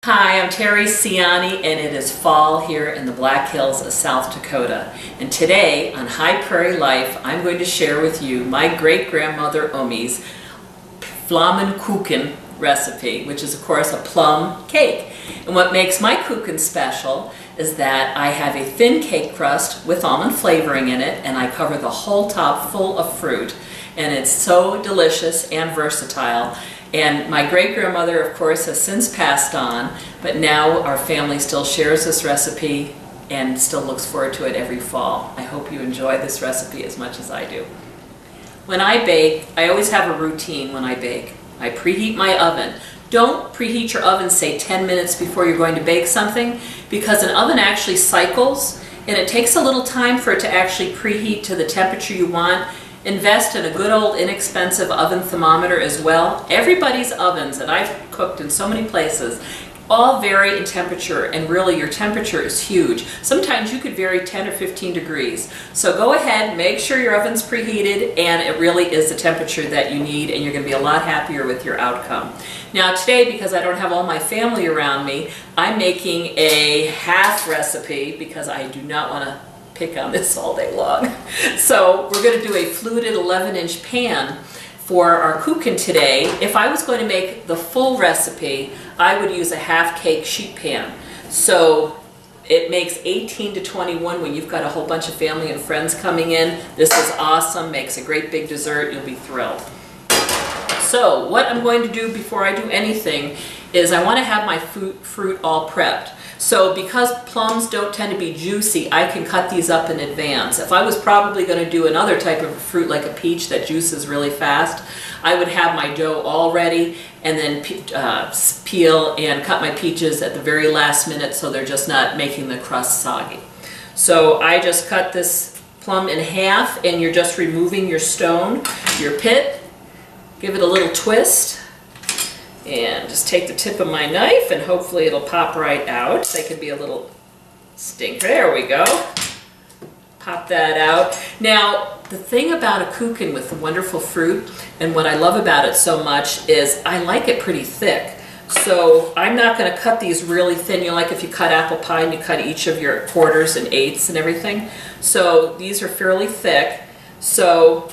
Hi, I'm Terry Ciani, and it is fall here in the Black Hills of South Dakota. And today on High Prairie Life, I'm going to share with you my great-grandmother Omi's Plum Kuchen recipe, which is of course a plum cake. And what makes my kuchen special is that I have a thin cake crust with almond flavoring in it, and I cover the whole top full of fruit. And it's so delicious and versatile. And my great-grandmother, of course, has since passed on, but now our family still shares this recipe and still looks forward to it every fall. I hope you enjoy this recipe as much as I do. When I bake, I always have a routine when I bake. I preheat my oven. Don't preheat your oven, say 10 minutes before you're going to bake something, because an oven actually cycles and it takes a little time for it to actually preheat to the temperature you want. Invest in a good old inexpensive oven thermometer as well. Everybody's ovens, and I've cooked in so many places, all vary in temperature, and really your temperature is huge. Sometimes you could vary 10 or 15 degrees. So go ahead, make sure your oven's preheated, and it really is the temperature that you need, and you're going to be a lot happier with your outcome. Now today, because I don't have all my family around me, I'm making a half recipe because I do not want to pick on this all day long. So we're going to do a fluted 11-inch pan for our kuchen today. If I was going to make the full recipe, I would use a half cake sheet pan. So it makes 18 to 21 when you've got a whole bunch of family and friends coming in. This is awesome, makes a great big dessert, you'll be thrilled. So what I'm going to do before I do anything is I want to have my fruit all prepped. So because plums don't tend to be juicy, I can cut these up in advance. If I was probably going to do another type of fruit like a peach that juices really fast, I would have my dough all ready and then peel and cut my peaches at the very last minute so they're just not making the crust soggy. So I just cut this plum in half, and you're just removing your stone, your pit, give it a little twist, and just take the tip of my knife and hopefully it'll pop right out. They could be a little stinker. There we go. Pop that out. Now, the thing about a kuchen with the wonderful fruit, and what I love about it so much, is I like it pretty thick. So I'm not going to cut these really thin. You know, like if you cut apple pie and you cut each of your quarters and eighths and everything. So these are fairly thick. So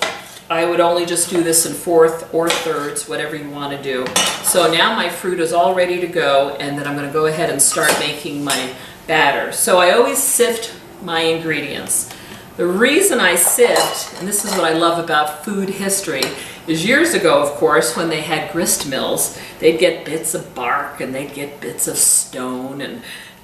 I would only just do this in fourth or thirds, whatever you want to do. So now my fruit is all ready to go, and then I'm going to go ahead and start making my batter. So I always sift my ingredients. The reason I sift, and this is what I love about food history, is years ago, of course, when they had grist mills, they'd get bits of bark and they'd get bits of stone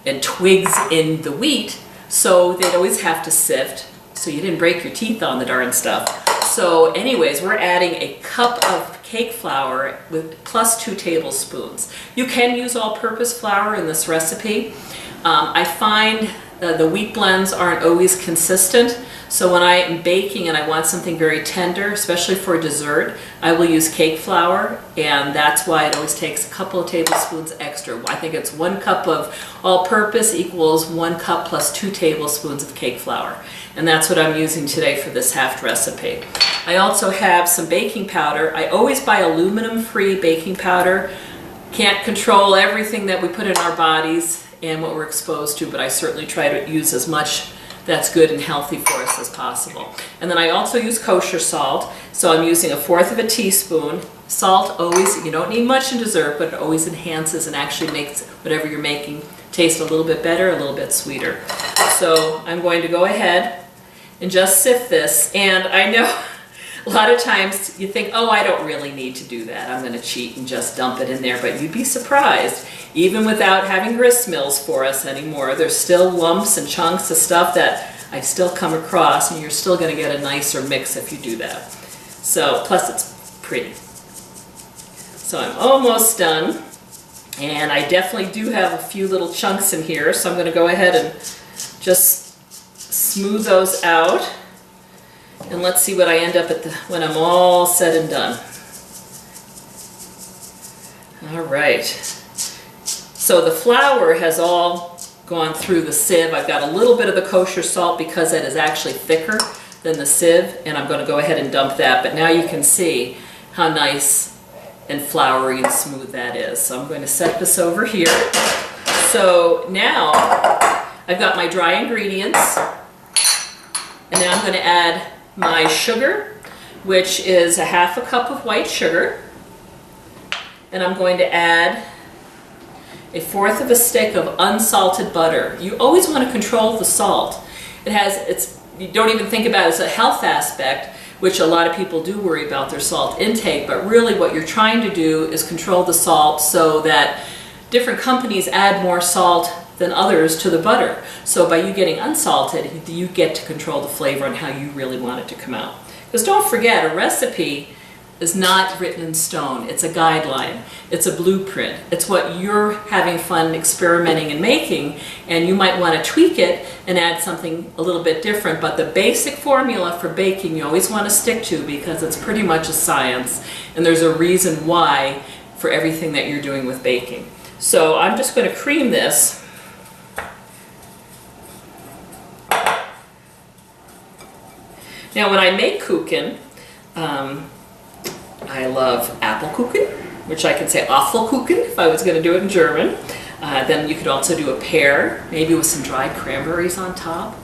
and twigs in the wheat, so they'd always have to sift so you didn't break your teeth on the darn stuff. So anyways, we're adding a cup of cake flour with plus 2 tablespoons. You can use all-purpose flour in this recipe. I find the wheat blends aren't always consistent, so when I am baking and I want something very tender, especially for dessert, I will use cake flour, and that's why it always takes a couple of tablespoons extra. I think it's 1 cup of all-purpose equals 1 cup plus 2 tablespoons of cake flour. And that's what I'm using today for this half recipe. I also have some baking powder. I always buy aluminum-free baking powder. Can't control everything that we put in our bodies and what we're exposed to, but I certainly try to use as much that's good and healthy for us as possible. And then I also use kosher salt, so I'm using 1/4 teaspoon. Salt always, you don't need much in dessert, but it always enhances and actually makes whatever you're making taste a little bit better, a little bit sweeter. So I'm going to go ahead and just sift this, and I know a lot of times you think, oh, I don't really need to do that. I'm going to cheat and just dump it in there, but you'd be surprised. Even without having grist mills for us anymore, there's still lumps and chunks of stuff that I still come across, and you're still going to get a nicer mix if you do that. So, plus it's pretty. So I'm almost done, and I definitely do have a few little chunks in here, so I'm going to go ahead and just smooth those out, and let's see what I end up at when I'm all said and done. All right. So the flour has all gone through the sieve. I've got a little bit of the kosher salt because it is actually thicker than the sieve, and I'm going to go ahead and dump that. But now you can see how nice and floury and smooth that is. So I'm going to set this over here. So now I've got my dry ingredients, and now I'm going to add my sugar, which is a half a cup of white sugar, and I'm going to add a fourth of a stick of unsalted butter. You always want to control the salt. You don't even think about it as a health aspect, which a lot of people do worry about their salt intake, but really what you're trying to do is control the salt so that different companies add more salt than others to the butter. So by you getting unsalted, you get to control the flavor and how you really want it to come out. Because don't forget, a recipe is not written in stone. It's a guideline. It's a blueprint. It's what you're having fun experimenting and making, and you might want to tweak it and add something a little bit different, but the basic formula for baking you always want to stick to, because it's pretty much a science, and there's a reason why for everything that you're doing with baking. So I'm just going to cream this. Now when I make Kuchen, I love apple Kuchen, which I can say Apfelkuchen if I was going to do it in German. Then you could also do a pear, maybe with some dried cranberries on top.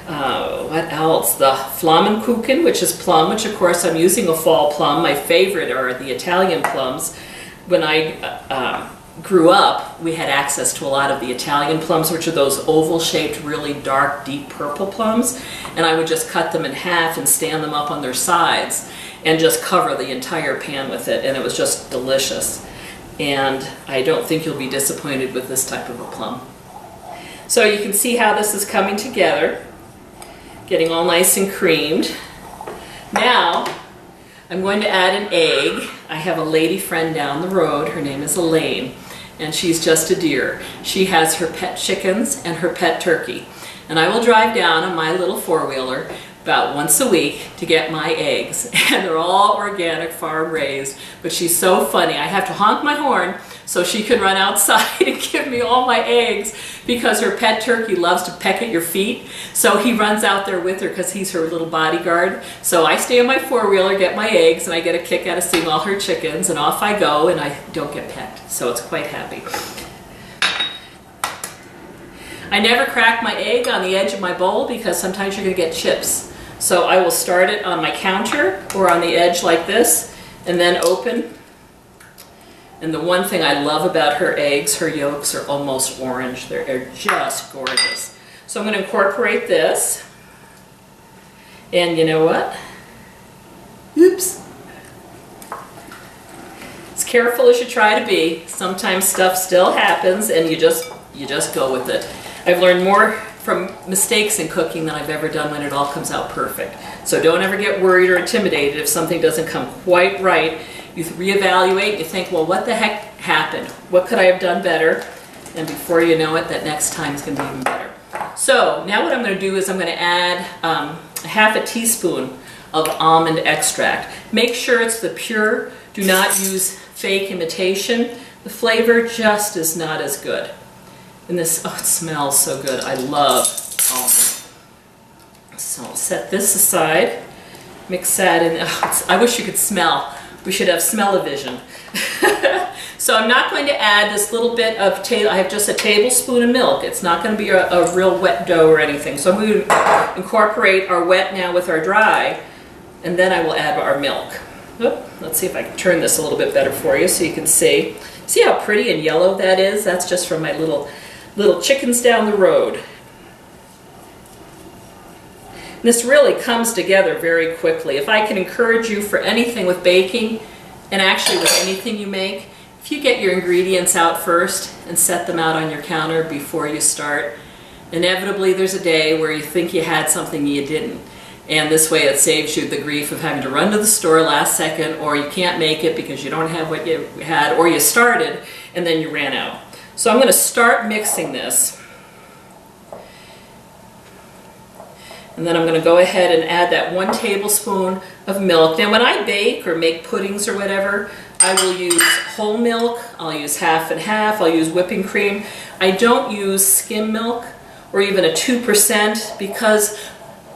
What else? The Plum Kuchen, which is plum, which of course I'm using a fall plum. My favorite are the Italian plums. When I grew up, we had access to a lot of the Italian plums, which are those oval-shaped, really dark, deep purple plums. And I would just cut them in half and stand them up on their sides and just cover the entire pan with it, and it was just delicious. And I don't think you'll be disappointed with this type of a plum. So you can see how this is coming together, getting all nice and creamed. Now I'm going to add an egg. I have a lady friend down the road, her name is Elaine, and she's just a dear. She has her pet chickens and her pet turkey. And I will drive down on my little four-wheeler about once a week to get my eggs, and they're all organic, farm raised, but she's so funny. I have to honk my horn so she can run outside and give me all my eggs, because her pet turkey loves to peck at your feet, so he runs out there with her because he's her little bodyguard. So I stay on my four-wheeler, get my eggs, and I get a kick out of seeing all her chickens, and off I go, and I don't get pecked, so it's quite happy. I never crack my egg on the edge of my bowl because sometimes you're going to get chips. So I will start it on my counter or on the edge like this, and then open. And the one thing I love about her eggs, her yolks are almost orange. They're just gorgeous. So I'm going to incorporate this. And you know what? Oops. As careful as you try to be, sometimes stuff still happens and you just go with it. I've learned more from mistakes in cooking than I've ever done when it all comes out perfect. So don't ever get worried or intimidated if something doesn't come quite right. You reevaluate, you think, well, what the heck happened? What could I have done better? And before you know it, that next time is going to be even better. So now what I'm going to do is I'm going to add a half a teaspoon of almond extract. Make sure it's the pure. Do not use fake imitation. The flavor just is not as good. And this, oh, it smells so good. I love almond. So I'll set this aside, mix that in. Oh, I wish you could smell. We should have smell-o-vision. So I'm not going to add this little bit of, I have just a tablespoon of milk. It's not going to be a real wet dough or anything. So I'm going to incorporate our wet now with our dry, and then I will add our milk. Oh, let's see if I can turn this a little bit better for you so you can see. See how pretty and yellow that is? That's just from my little chickens down the road. And this really comes together very quickly. If I can encourage you for anything with baking, and actually with anything you make, if you get your ingredients out first and set them out on your counter before you start, inevitably there's a day where you think you had something you didn't. And this way it saves you the grief of having to run to the store last second, or you can't make it because you don't have what you had, or you started and then you ran out. So I'm going to start mixing this. And then I'm going to go ahead and add that 1 tablespoon of milk. Now when I bake or make puddings or whatever, I will use whole milk, I'll use half and half, I'll use whipping cream. I don't use skim milk or even a 2% because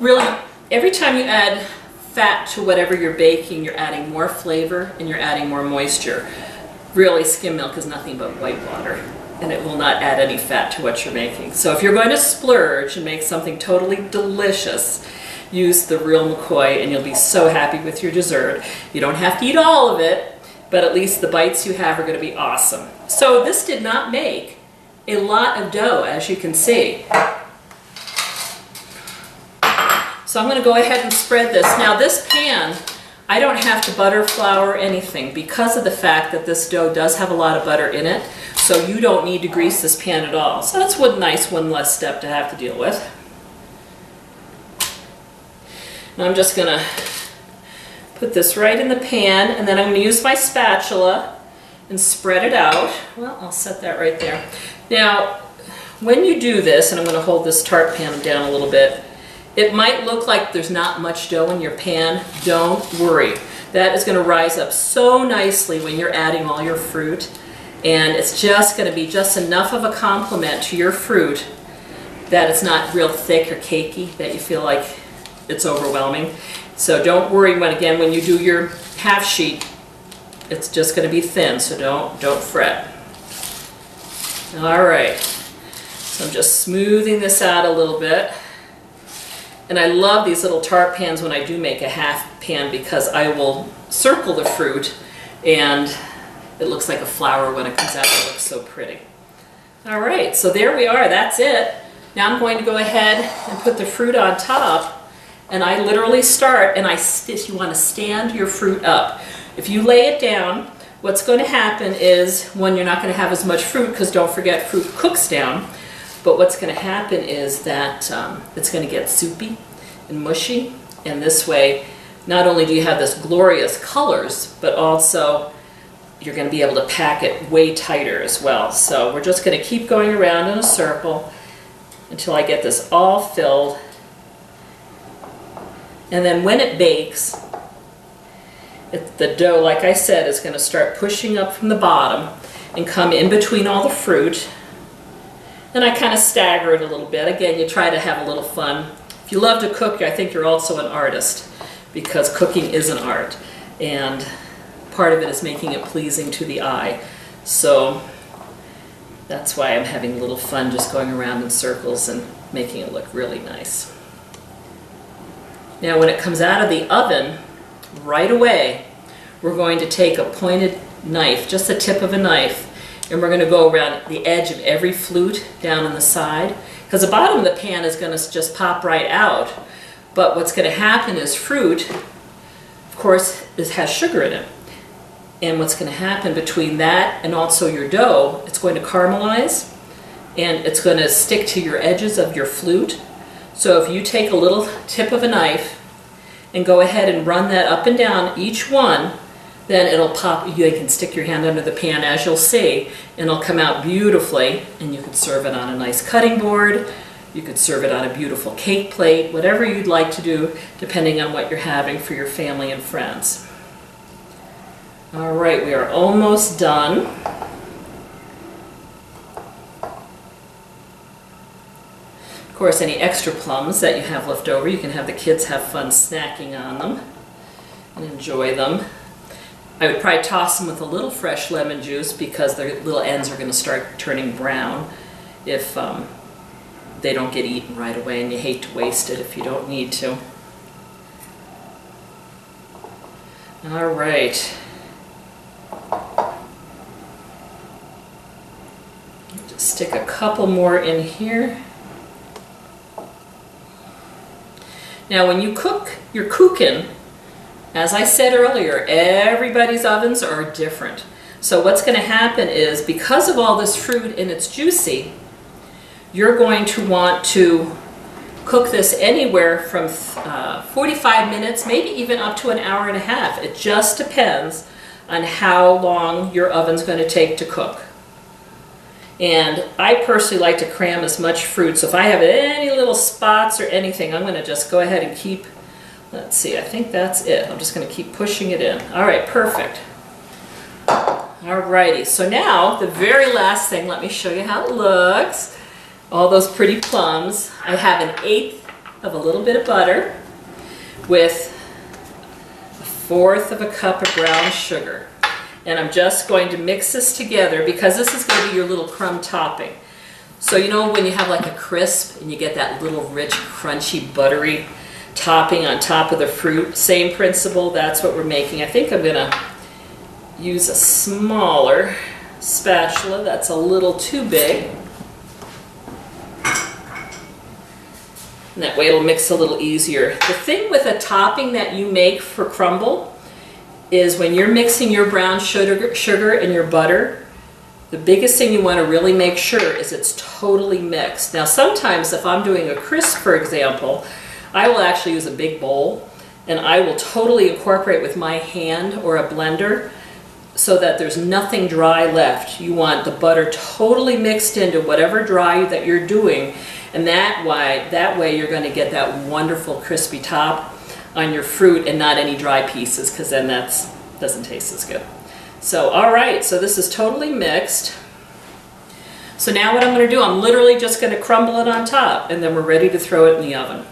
really every time you add fat to whatever you're baking, you're adding more flavor and you're adding more moisture. Really, skim milk is nothing but white water, and it will not add any fat to what you're making. So if you're going to splurge and make something totally delicious, use the real McCoy and you'll be so happy with your dessert. You don't have to eat all of it, but at least the bites you have are going to be awesome. So this did not make a lot of dough, as you can see. So I'm going to go ahead and spread this. Now this pan, I don't have to butter, flour, or anything because of the fact that this dough does have a lot of butter in it, so you don't need to grease this pan at all. So that's one less step to have to deal with. Now I'm just going to put this right in the pan, and then I'm going to use my spatula and spread it out. Well, I'll set that right there. Now, when you do this, and I'm going to hold this tart pan down a little bit, it might look like there's not much dough in your pan. Don't worry. That is going to rise up so nicely when you're adding all your fruit, and it's just going to be just enough of a complement to your fruit that it's not real thick or cakey, that you feel like it's overwhelming. So don't worry when you do your half sheet, it's just going to be thin, so don't fret. All right, so I'm just smoothing this out a little bit. And I love these little tart pans when I do make a half pan because I will circle the fruit and it looks like a flower when it comes out. It looks so pretty. All right, so there we are. That's it. Now I'm going to go ahead and put the fruit on top. And I literally start, and you want to stand your fruit up. If you lay it down, what's going to happen is, one, you're not going to have as much fruit because don't forget fruit cooks down. But what's going to happen is that it's going to get soupy and mushy. And this way, not only do you have this glorious colors, but also you're going to be able to pack it way tighter as well. So we're just going to keep going around in a circle until I get this all filled. And then when it bakes, the dough, like I said, is going to start pushing up from the bottom and come in between all the fruit. And I kind of stagger it a little bit. Again, you try to have a little fun. If you love to cook, I think you're also an artist, because cooking is an art. And part of it is making it pleasing to the eye. So that's why I'm having a little fun just going around in circles and making it look really nice. Now when it comes out of the oven, right away, we're going to take a pointed knife, just the tip of a knife, and we're going to go around the edge of every flute down on the side, because the bottom of the pan is going to just pop right out. But what's going to happen is fruit, of course, has sugar in it. And what's going to happen between that and also your dough, it's going to caramelize, and it's going to stick to your edges of your flute. So if you take a little tip of a knife and go ahead and run that up and down each one, then it'll pop. You can stick your hand under the pan, as you'll see, and it'll come out beautifully, and you could serve it on a nice cutting board. You could serve it on a beautiful cake plate, whatever you'd like to do, depending on what you're having for your family and friends. All right, we are almost done. Of course, any extra plums that you have left over, you can have the kids have fun snacking on them and enjoy them. I would probably toss them with a little fresh lemon juice because their little ends are going to start turning brown if they don't get eaten right away, and you hate to waste it if you don't need to. All right. Just stick a couple more in here. Now when you cook your kuchen, as I said earlier, everybody's ovens are different. So what's going to happen is, because of all this fruit and it's juicy, you're going to want to cook this anywhere from 45 minutes, maybe even up to an hour and a half. It just depends on how long your oven's going to take to cook. And I personally like to cram as much fruit, so if I have any little spots or anything, I'm going to just go ahead and keep, let's see, I think that's it. I'm just going to keep pushing it in. All right, perfect. Alrighty, so now the very last thing, let me show you how it looks. All those pretty plums. I have 1/8 of a little bit of butter with 1/4 of a cup of brown sugar. And I'm just going to mix this together because this is going to be your little crumb topping. So you know when you have like a crisp and you get that little rich, crunchy, buttery topping on top of the fruit? Same principle, that's what we're making. I think I'm gonna use a smaller spatula. That's a little too big. And that way it'll mix a little easier. The thing with a topping that you make for crumble is when you're mixing your brown sugar and your butter, the biggest thing you want to really make sure is it's totally mixed. Now sometimes if I'm doing a crisp, for example, I will actually use a big bowl and I will totally incorporate with my hand or a blender so that there's nothing dry left. You want the butter totally mixed into whatever dry that you're doing, and that way you're going to get that wonderful crispy top on your fruit and not any dry pieces, because then that doesn't taste as good. So all right, so this is totally mixed. So now what I'm going to do, I'm literally just going to crumble it on top, and then we're ready to throw it in the oven.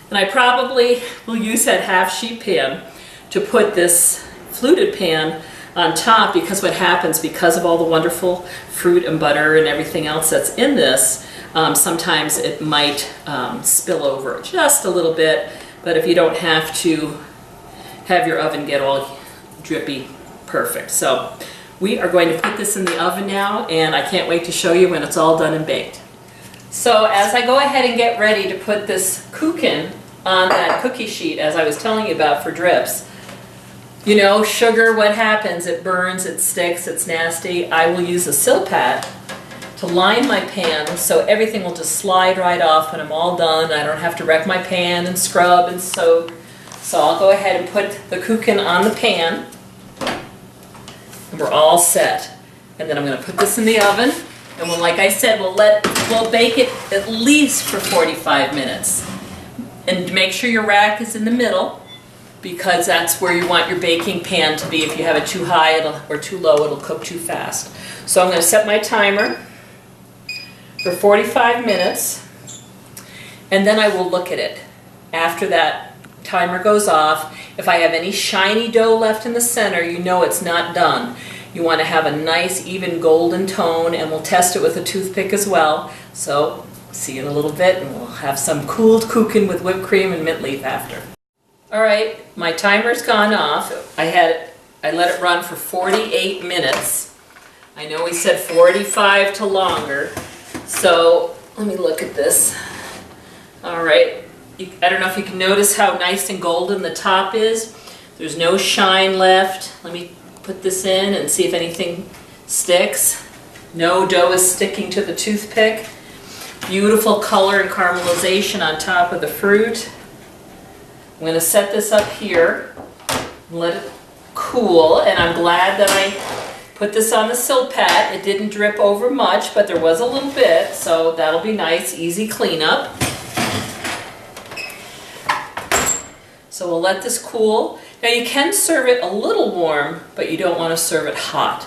And I probably will use that half sheet pan to put this fluted pan on top, because what happens, because of all the wonderful fruit and butter and everything else that's in this, sometimes it might spill over just a little bit, but if you don't have to have your oven get all drippy, perfect. So we are going to put this in the oven now, and I can't wait to show you when it's all done and baked. So as I go ahead and get ready to put this kuchen on that cookie sheet, as I was telling you about for drips, you know, sugar, what happens? It burns, it sticks, it's nasty. I will use a silpat to line my pan so everything will just slide right off when I'm all done. I don't have to wreck my pan and scrub and soak. So I'll go ahead and put the kuchen on the pan, and we're all set. And then I'm going to put this in the oven, and like I said, we'll bake it at least for 45 minutes. And make sure your rack is in the middle, because that's where you want your baking pan to be. If you have it too high or too low, it'll cook too fast. So I'm going to set my timer for 45 minutes, and then I will look at it. After that timer goes off, if I have any shiny dough left in the center, you know it's not done. You want to have a nice even golden tone, and we'll test it with a toothpick as well. So see you in a little bit, and we'll have some cooled kuchen with whipped cream and mint leaf after. All right, my timer's gone off. I let it run for 48 minutes. I know we said 45 to longer, so let me look at this. All right, I don't know if you can notice how nice and golden the top is. There's no shine left. Let me put this in and see if anything sticks. No dough is sticking to the toothpick. Beautiful color and caramelization on top of the fruit. I'm going to set this up here, let it cool, and I'm glad that I put this on the silpat. It didn't drip over much, but there was a little bit, so that'll be nice, easy cleanup. So we'll let this cool. Now you can serve it a little warm, but you don't want to serve it hot.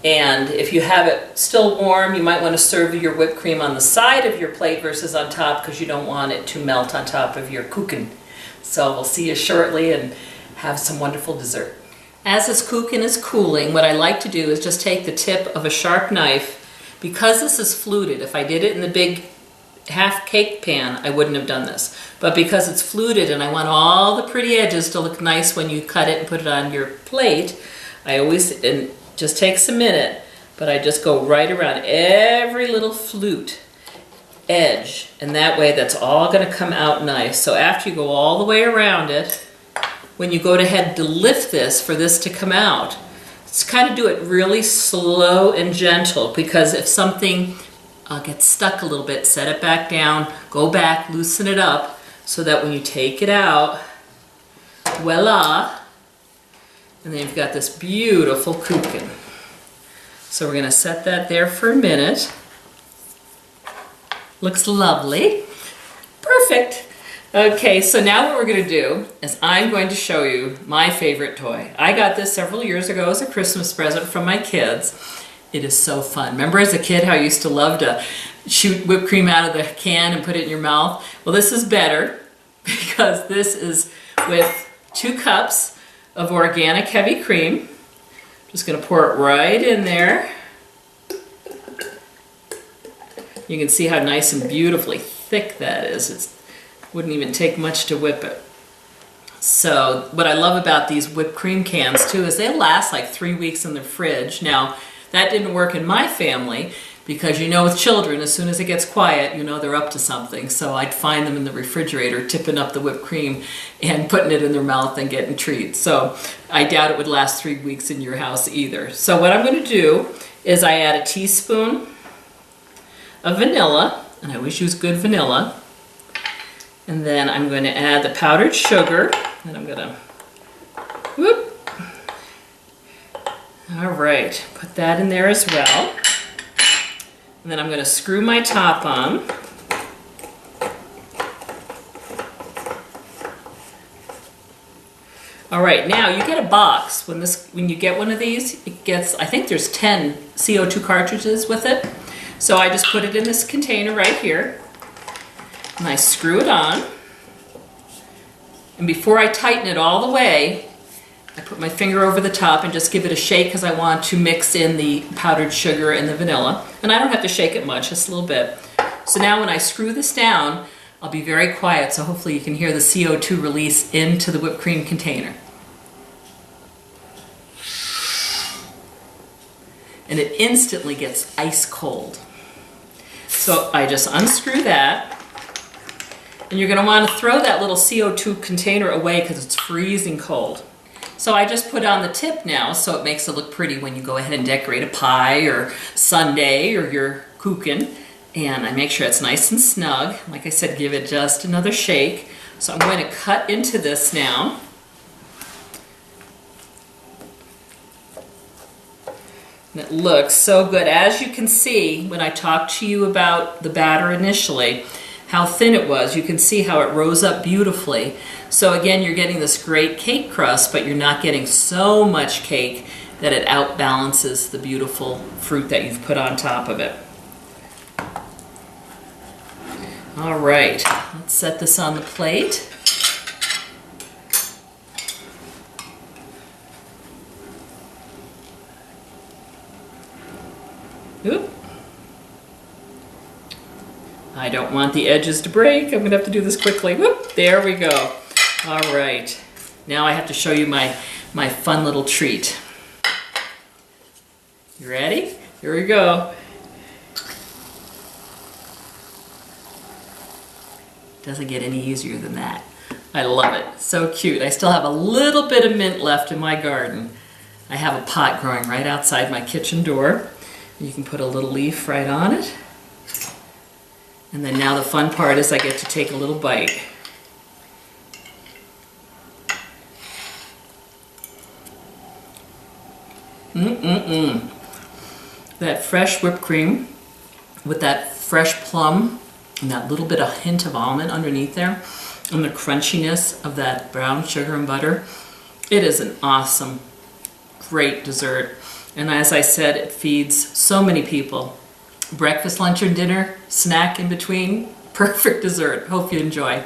And if you have it still warm, you might want to serve your whipped cream on the side of your plate versus on top, because you don't want it to melt on top of your kuchen. So we'll see you shortly and have some wonderful dessert. As this kuchen is cooling, what I like to do is just take the tip of a sharp knife. Because this is fluted, if I did it in the big half cake pan, I wouldn't have done this. But because it's fluted and I want all the pretty edges to look nice when you cut it and put it on your plate, I always, and it just takes a minute, but I just go right around every little flute edge, and that way that's all going to come out nice. So after you go all the way around it, when you go ahead to lift this for this to come out, just kind of do it really slow and gentle, because if something gets stuck a little bit, set it back down, go back, loosen it up, so that when you take it out, voila, and then you've got this beautiful kuchen. So we're going to set that there for a minute. Looks lovely. Perfect. Okay, so now what we're going to do is I'm going to show you my favorite toy. I got this several years ago as a Christmas present from my kids. It is so fun. Remember as a kid how you used to love to shoot whipped cream out of the can and put it in your mouth? Well, this is better, because this is with 2 cups of organic heavy cream. Just going to pour it right in there. You can see how nice and beautifully thick that is. It wouldn't even take much to whip it. So what I love about these whipped cream cans too is they last like 3 weeks in the fridge. Now that didn't work in my family because you know with children, as soon as it gets quiet, you know they're up to something. So I'd find them in the refrigerator tipping up the whipped cream and putting it in their mouth and getting treats. So I doubt it would last 3 weeks in your house either. So what I'm going to do is I add a teaspoon of vanilla, and I always use good vanilla. And then I'm going to add the powdered sugar, and I'm going to, whoop. All right, put that in there as well. And then I'm going to screw my top on. All right, now you get a box. When you get one of these, it gets, I think there's 10 CO2 cartridges with it. So I just put it in this container right here. And I screw it on. And before I tighten it all the way, I put my finger over the top and just give it a shake because I want to mix in the powdered sugar and the vanilla. And I don't have to shake it much, just a little bit. So now when I screw this down, I'll be very quiet, so hopefully you can hear the CO2 release into the whipped cream container. And it instantly gets ice cold. So I just unscrew that. And you're going to want to throw that little CO2 container away because it's freezing cold. So I just put on the tip now so it makes it look pretty when you go ahead and decorate a pie or sundae or your kuchen. And I make sure it's nice and snug. Like I said, give it just another shake. So I'm going to cut into this now. And it looks so good. As you can see, when I talked to you about the batter initially, how thin it was, you can see how it rose up beautifully. So again, you're getting this great cake crust, but you're not getting so much cake that it outbalances the beautiful fruit that you've put on top of it. All right, let's set this on the plate. Oop. I don't want the edges to break. I'm gonna have to do this quickly. Whoop, there we go. All right, now I have to show you my fun little treat. You ready? Here we go. Doesn't get any easier than that. I love it, so cute. I still have a little bit of mint left in my garden. I have a pot growing right outside my kitchen door. You can put a little leaf right on it. And then now the fun part is I get to take a little bite. That fresh whipped cream with that fresh plum and that little bit of hint of almond underneath there and the crunchiness of that brown sugar and butter. It is an awesome, great dessert. And as I said, it feeds so many people. Breakfast, lunch, or dinner, snack in between, perfect dessert. Hope you enjoy.